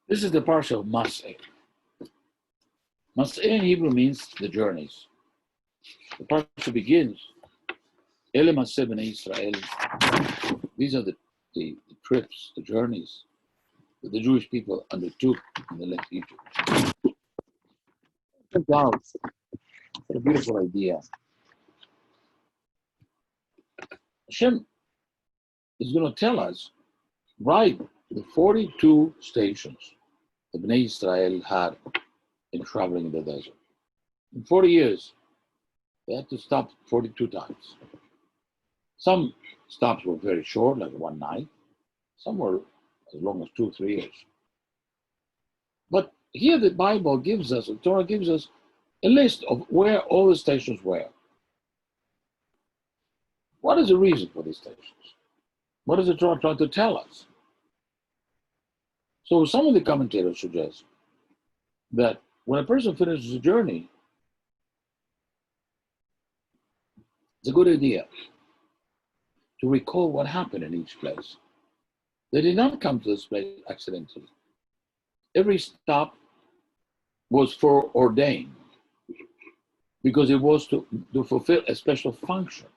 This is the Parasha of Mas'eh. Mas'eh in Hebrew means the journeys. The Parasha begins, Ele Mas'eh b'nei Israel. These are the trips, the journeys that the Jewish people undertook in the left Egypt. Wow, what a beautiful idea. Hashem is going to tell us, right, the 42 stations the Bnei Israel had in traveling in the desert. In 40 years, they had to stop 42 times. Some stops were very short, like one night. Some were as long as 2 or 3 years. But here the Bible gives us, the Torah gives us a list of where all the stations were. What is the reason for these stations? What is the Torah trying to tell us? So some of the commentators suggest that when a person finishes a journey, it's a good idea to recall what happened in each place. They did not come to this place accidentally. Every stop was foreordained because it was to fulfill a special function.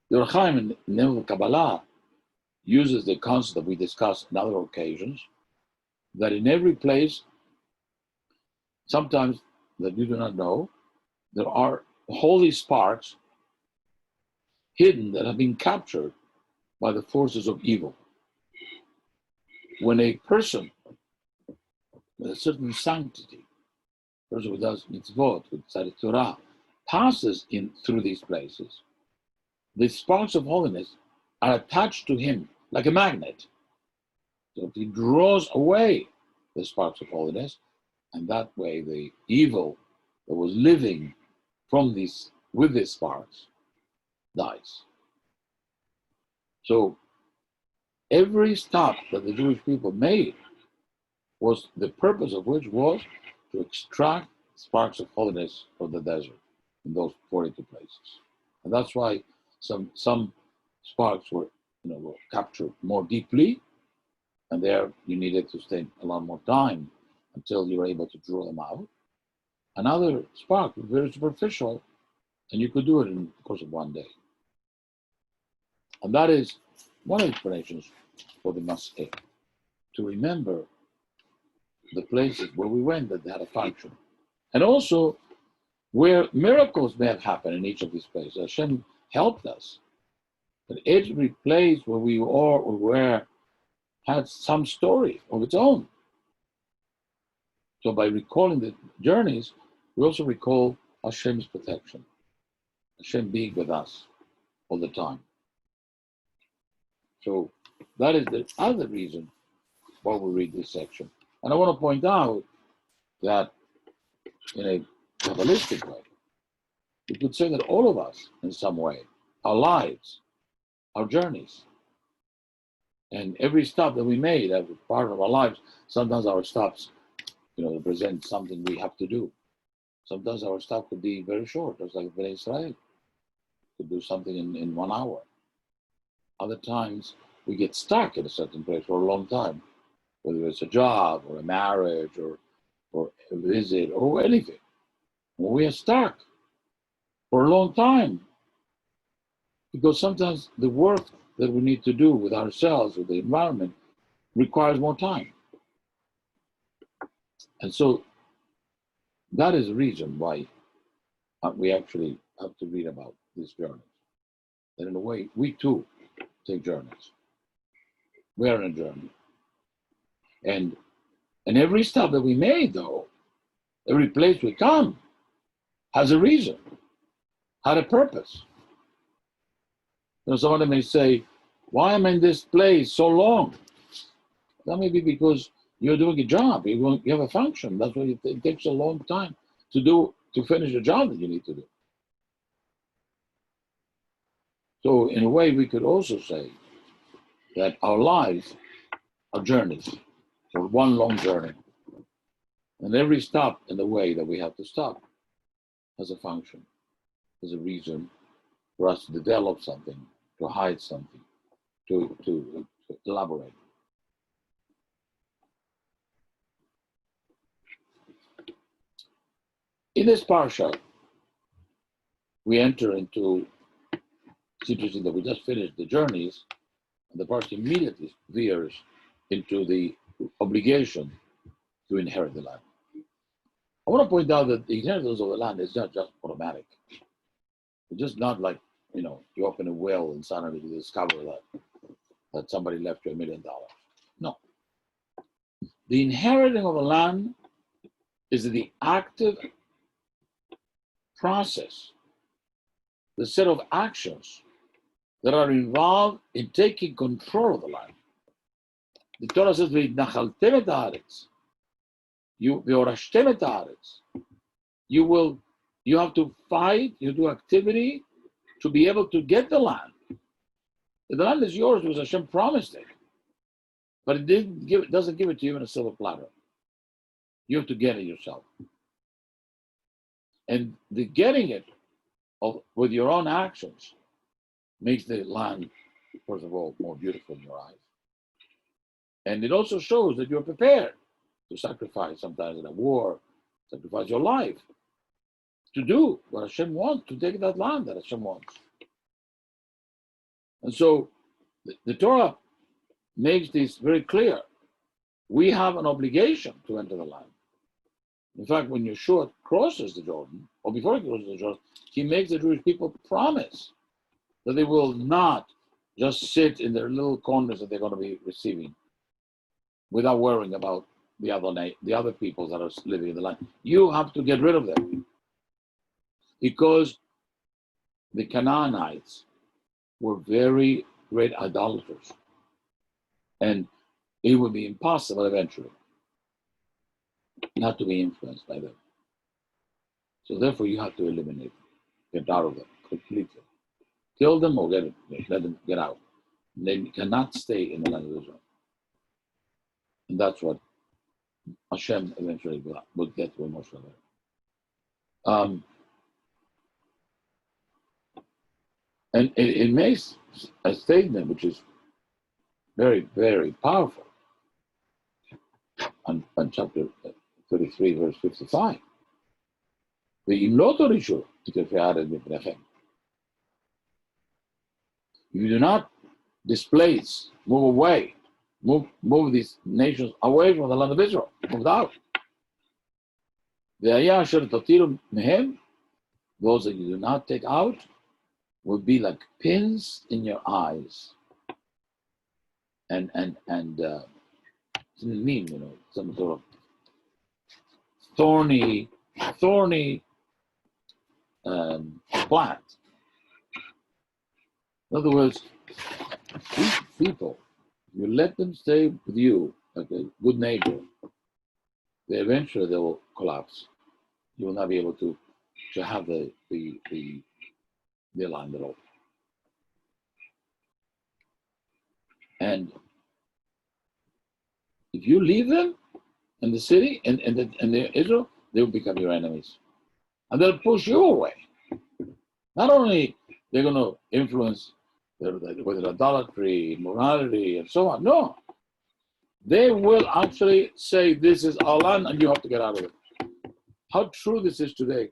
The Ohr HaChaim in Nehemiah Kabbalah uses the concept that we discussed on other occasions, that in every place, sometimes that you do not know, there are holy sparks hidden that have been captured by the forces of evil. When a person with a certain sanctity, a person who does mitzvot, who studies Torah, passes in through these places, the sparks of holiness are attached to him like a magnet. So he draws away the sparks of holiness, and that way the evil that was living from these with these sparks dies. So every stop that the Jewish people made was the purpose of which was to extract sparks of holiness from the desert in those 42 places. And that's why some sparks were captured more deeply, and there you needed to stay a lot more time until you were able to draw them out. Another spark was very superficial, and you could do it in the course of one day. And that is one of the explanations for the Mas'eh, to remember the places where we went that had a function. And also where miracles may have happened in each of these places. Hashem helped us. But every place where we were had some story of its own. So by recalling the journeys, we also recall Hashem's protection, Hashem being with us all the time. So that is the other reason why we read this section. And I want to point out that in a Kabbalistic way, we could say that all of us, in some way, our lives, our journeys, and every stop that we made as part of our lives, sometimes our stops, represent something we have to do. Sometimes our stop could be very short, just like Bnei Israel could do something in 1 hour. Other times we get stuck in a certain place for a long time, whether it's a job or a marriage or a visit or anything. When we are stuck for a long time, because sometimes the work that we need to do with ourselves, with the environment, requires more time. And so that is the reason why we actually have to read about these journeys. And in a way, we too take journeys. We are on a journey. And every stop that we made, though, every place we come, has a reason, had a purpose. Somebody may say, why am I in this place so long? That may be because you're doing a job, you have a function. That's why it takes a long time to finish the job that you need to do. So in a way, we could also say that our lives are journeys, or one long journey. And every stop in the way that we have to stop has a function, has a reason for us to develop something, to hide something, to elaborate. In this Parasha, we enter into, it's interesting that we just finished the journeys, and the Parasha immediately veers into the obligation to inherit the land. I want to point out that the inheritance of the land is not just automatic. It's just not like, you open a will and suddenly you discover that somebody left you $1 million. No. The inheriting of a land is the active process, the set of actions that are involved in taking control of the land. The Torah says, "V'nachaltem et haaretz." V'orashtem et haaretz. You have to fight, you do activity to be able to get the land. The land is yours because Hashem promised it, but it doesn't give it to you in a silver platter. You have to get it yourself. And the getting it with your own actions makes the land, first of all, more beautiful in your eyes. And it also shows that you're prepared to sacrifice, sometimes in a war, sacrifice your life to do what Hashem wants, to take that land that Hashem wants. And so the Torah makes this very clear. We have an obligation to enter the land. In fact, when Yeshua crosses the Jordan, or before he crosses the Jordan, he makes the Jewish people promise that they will not just sit in their little corners that they're going to be receiving without worrying about the other peoples that are living in the land. You have to get rid of them. Because the Canaanites were very great idolaters. And it would be impossible eventually not to be influenced by them. So therefore you have to eliminate them, get out of them completely. Kill them or let them get out. They cannot stay in the land of Israel. And that's what Hashem eventually will get to Moshe. And it makes a statement which is very, very powerful on chapter 33, verse 55. If you do not displace, move away, move these nations away from the land of Israel, move out. Those that you do not take out will be like pins in your eyes. And mean, some sort of thorny plant. In other words, these people, you let them stay with you like a good neighbor, eventually they will collapse. You will not be able to have the land at all. And if you leave them in the city and Israel, they will become your enemies. And they'll push you away. Not only they're going to influence with idolatry, immorality, and so on. No. They will actually say, this is our land and you have to get out of it. How true this is today.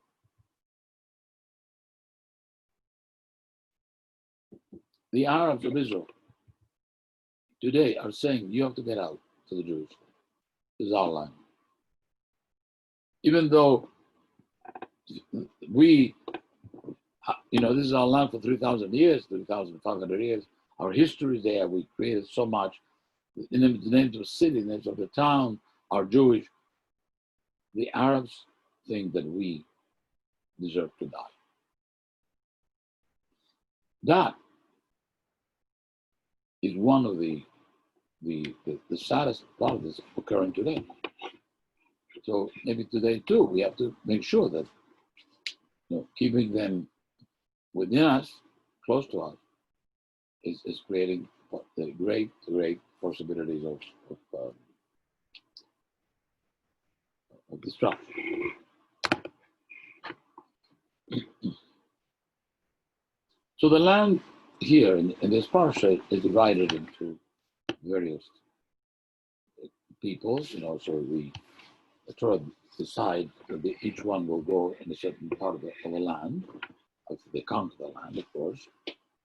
The Arabs of Israel today are saying, you have to get out to the Jews. This is our land. Even though this is our land for 3,000 years, 3,500 years. Our history is there. We created so much. The names of the city, the names of the town are Jewish. The Arabs think that we deserve to die. That is one of the saddest part of this occurring today. So maybe today too, we have to make sure that keeping them within us, close to us, is creating the great possibilities of destruction. So the land here in this parasha is divided into various peoples. So the Torah decides that each one will go in a certain part of the land. After they conquer the land, of course.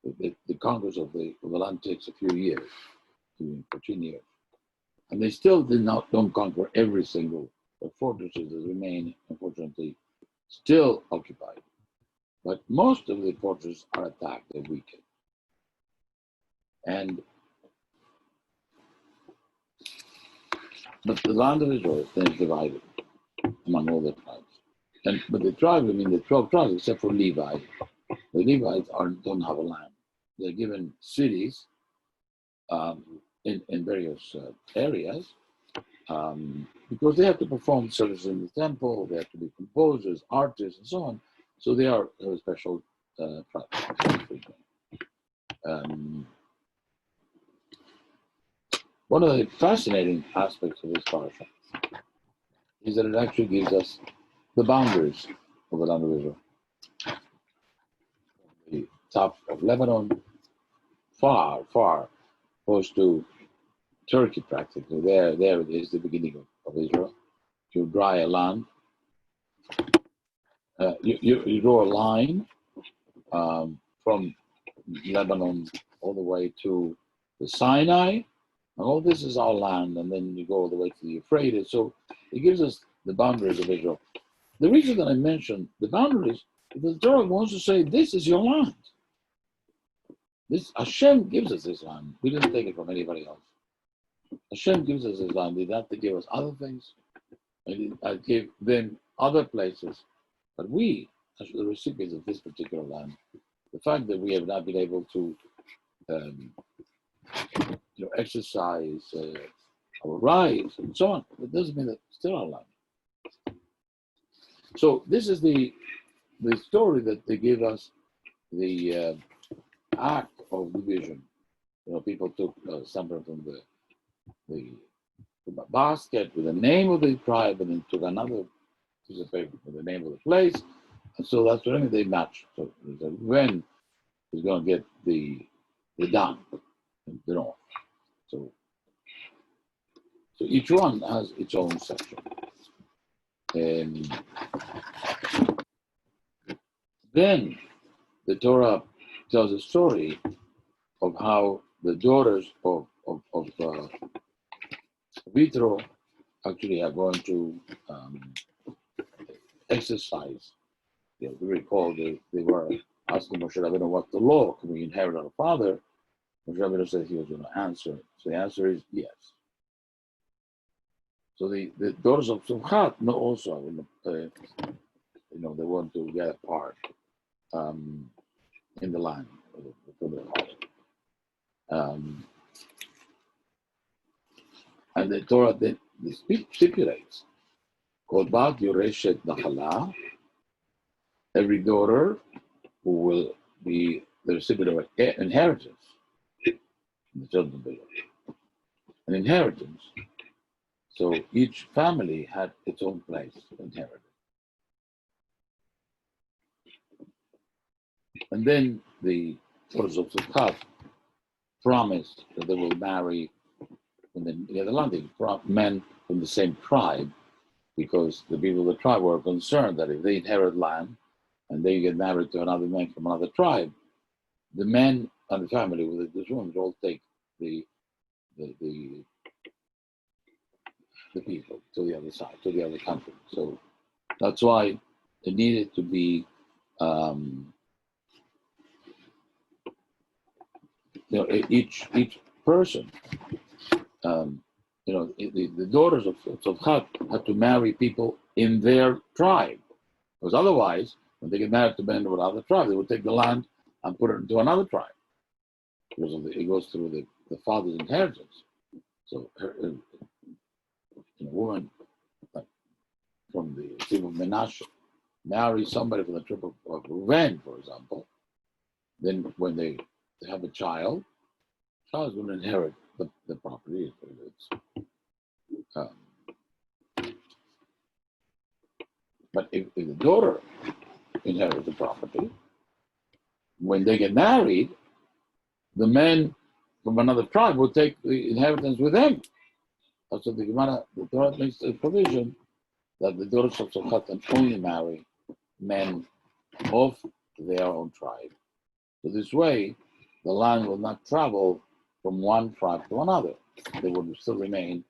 The conquest of the land takes a few years, 14 years. And they still don't conquer every single fortresses that remain, unfortunately, still occupied. But most of the fortresses are attacked and weakened. But the land of Israel is divided among all the tribes. But the tribes, the 12 tribes, except for Levi, the Levites don't have a land. They're given cities in various areas because they have to perform services in the temple, they have to be composers, artists, and so on. So they are a special tribe. One of the fascinating aspects of this parasha is that it actually gives us the boundaries of the land of Israel. The top of Lebanon, far, far close to Turkey practically. There it is, the beginning of Israel. You dry a land. You draw a line from Lebanon all the way to the Sinai. And all this is our land, and then you go all the way to the Euphrates. So it gives us the boundaries of Israel. The reason that I mentioned the boundaries is because the Torah wants to say, this is your land. This Hashem gives us this land. We didn't take it from anybody else. Hashem gives us his land. He didn't have to give us other things. I gave them other places. But we, as the recipients of this particular land, the fact that we have not been able to exercise our rights and so on, it doesn't mean that it's still our land. So this is the story that they give us, the act of division. People took something from the basket with the name of the tribe, and then took another piece of paper with the name of the place, and so that's what they match. So when is going to get the Dan, the north. So each one has its own section. Then the Torah tells a story of how the daughters of Vitro actually are going to exercise. We recall they were asking Moshe Rabbeinu what's the law? Can we inherit our father? Moshe Rabbeinu said he was going to answer. So the answer is yes. So the daughters of Sumchat know also, they want to get a part in the land for their father. And the Torah then stipulates, Kodbat Yoreshet Nachala, every daughter who will be the recipient of inheritance, the children of Israel. An inheritance. So each family had its own place to inherit. And then the daughters of Sukhat promised that they will marry in the other land, men from the same tribe, because the people of the tribe were concerned that if they inherit land and they get married to another man from another tribe, the men and the family with this woman would all take the people to the other side, to the other country. So that's why it needed to be, each person, the daughters of Tzadchat had to marry people in their tribe, because otherwise, when they get married to men of another tribe, they would take the land and put it into another tribe, because it goes through the father's inheritance. So a woman from the tribe of Menashe marries somebody from the tribe of Reuven, for example, then when they have a child is going to inherit the property. But if the daughter inherits the property, when they get married, the men from another tribe will take the inheritance with them. So the Torah makes a provision that the daughters of Tzolkhat can only marry men of their own tribe. So this way, the land will not travel from one tribe to another. They will still remain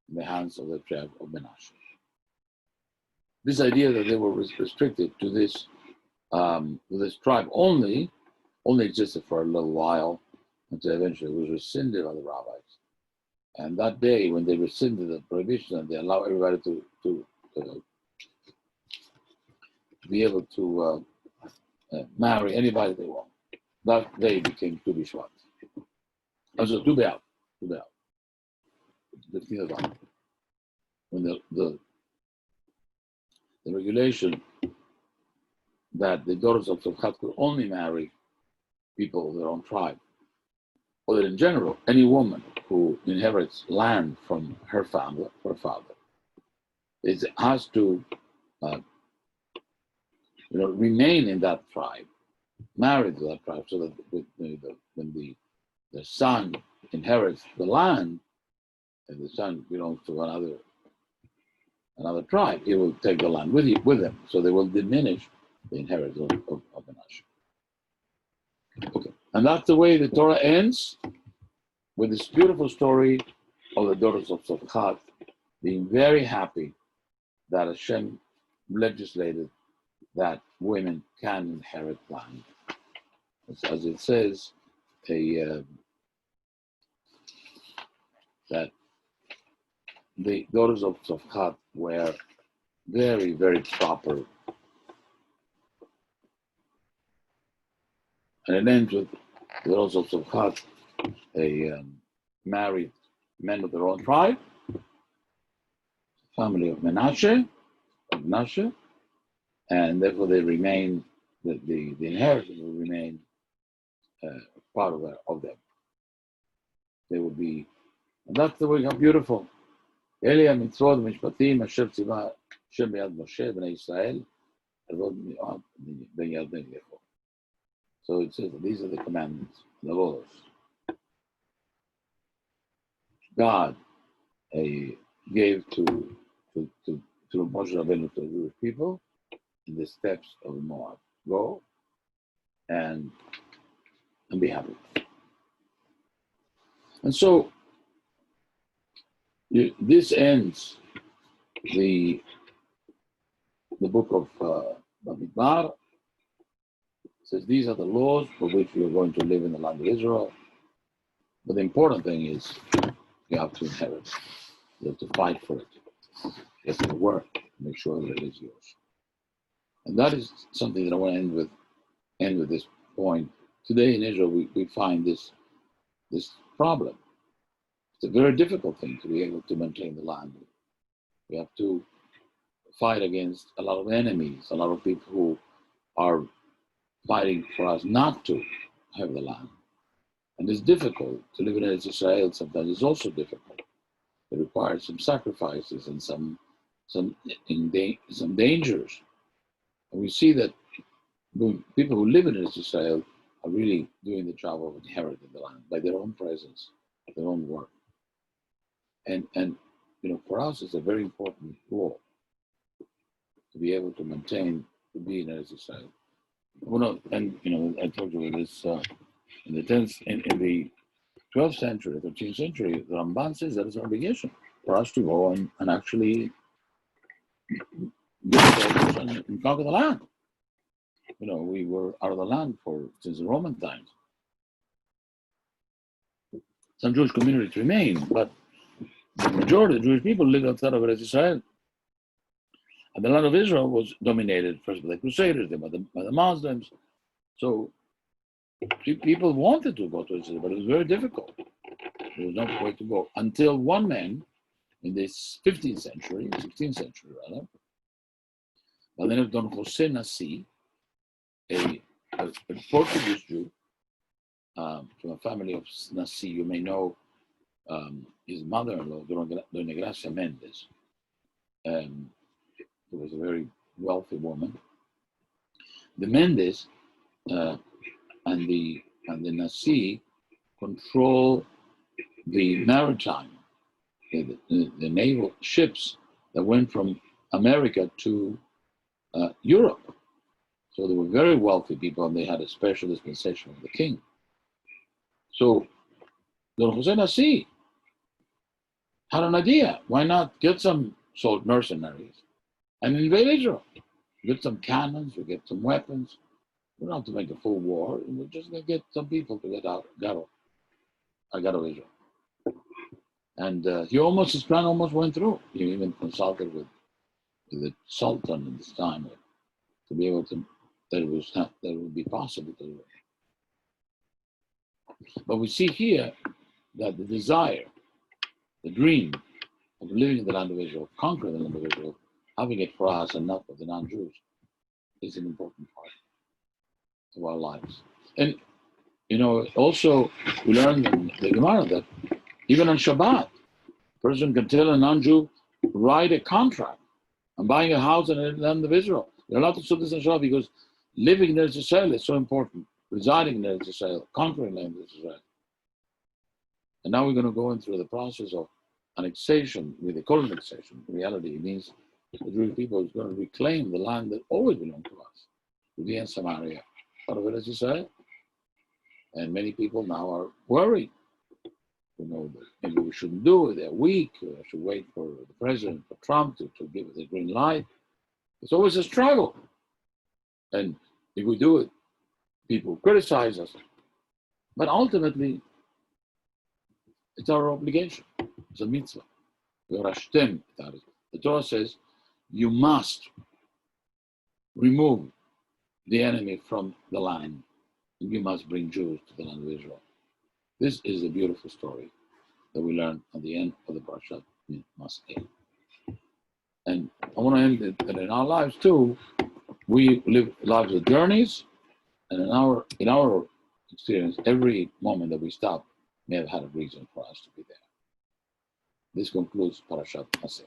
in the hands of the tribe of Menashe. This idea that they were restricted to this tribe only existed for a little while until eventually it was rescinded by the rabbis. And that day, when they rescinded the prohibition and they allow everybody to be able to marry anybody they want, that day became Tu B'Shvat. Also, Tu B'Av, the 15th of Av, when the regulation that the daughters of Tzolkhat could only marry people of their own tribe, or that in general, any woman who inherits land from her family, her father, has to remain in that tribe, married to that tribe, so that when the son inherits the land, and the son belongs to another tribe, he will take the land with him, so they will diminish the inheritance of Menashe. Okay, and that's the way the Torah ends, with this beautiful story of the daughters of Tzolkhat being very happy that Hashem legislated that women can inherit land. As it says, that the daughters of Tzolkhat were very, very proper. And it ends with the daughters of Tzolkhat, married men of their own tribe, family of Menashe, and therefore they remain, the inheritance will remain part of them. They will be, and that's the way, how beautiful. Elia mitzvot mishpatim asher tzivah Hashem b'yad Moshe b'nei Israel avod mi'ad ben Yarden lecho. So it says that these are the commandments, the laws. God gave to Moshe Rabbeinu to the Jewish people in the steps of Moab. Go and be happy. And so this ends the book of Bamidbar. It says these are the laws for which we are going to live in the land of Israel. But the important thing is you have to inherit. You have to fight for it. You have to work to make sure that it is yours. And that is something that I want to end with this point. Today in Israel, we find this problem. It's a very difficult thing to be able to maintain the land. We have to fight against a lot of enemies, a lot of people who are fighting for us not to have the land. And it's difficult to live in Israel. Sometimes it's also difficult. It requires some sacrifices and some dangers. And we see that people who live in Israel are really doing the job of inheriting the land by their own presence, their own work. And for us, it's a very important role to be able to maintain, to be in Israel. And I told you this in the 12th century, 13th century, the Ramban says that it's an obligation for us to go and actually get and conquer the land. We were out of the land since the Roman times. Some Jewish communities remain, but the majority of Jewish people lived outside of Israel. And the land of Israel was dominated first by the Crusaders, then by the Muslims. So people wanted to go to Israel, but it was very difficult. There was no way to go until one man in this 15th century, 16th century rather, by the name of Don Jose Nassi, a Portuguese Jew from a family of Nassi. You may know his mother-in-law, Dona Gracia Mendes, who was a very wealthy woman. The Mendes and the Nassi control the maritime, the naval ships that went from America to Europe. So they were very wealthy people, and they had a special dispensation of the king. So Don Jose Nasi had an idea. Why not get some mercenaries and invade Israel? Get some cannons, we get some weapons. We don't have to make a full war. We're just going to get some people to get out of Israel. And his plan almost went through. He even consulted with the Sultan at this time to be able to, that it would be possible to do it. But we see here that the desire, the dream of living in the land of Israel, conquering the land of Israel, having it for us and not for the non-Jews, is an important part of our lives. And, also we learned in the Gemara that even on Shabbat, a person can tell a non-Jew, write a contract. I'm buying a house in the land of Israel. You're allowed to do this on Shabbat because living in Eretz Israel is so important. Residing in Eretz Israel, conquering land of Israel. And now we're going to go into the process of annexation, with the call annexation. In reality, it means the Jewish people is going to reclaim the land that always belonged to us, Judea and Samaria, part of Eretz Israel. And many people now are worried. Maybe we shouldn't do it. They're weak. We should wait for the president, for Trump, to give us the green light. It's always a struggle. And if we do it, people criticize us. But ultimately, it's our obligation. It's a mitzvah. The Torah says you must remove the enemy from the land, and you must bring Jews to the land of Israel. This is a beautiful story that we learn at the end of the Parasha Mas'eh. And I want to end it that in our lives too, we live lives of journeys, and in our experience, every moment that we stop may have had a reason for us to be there. This concludes Parashat Mas'eh.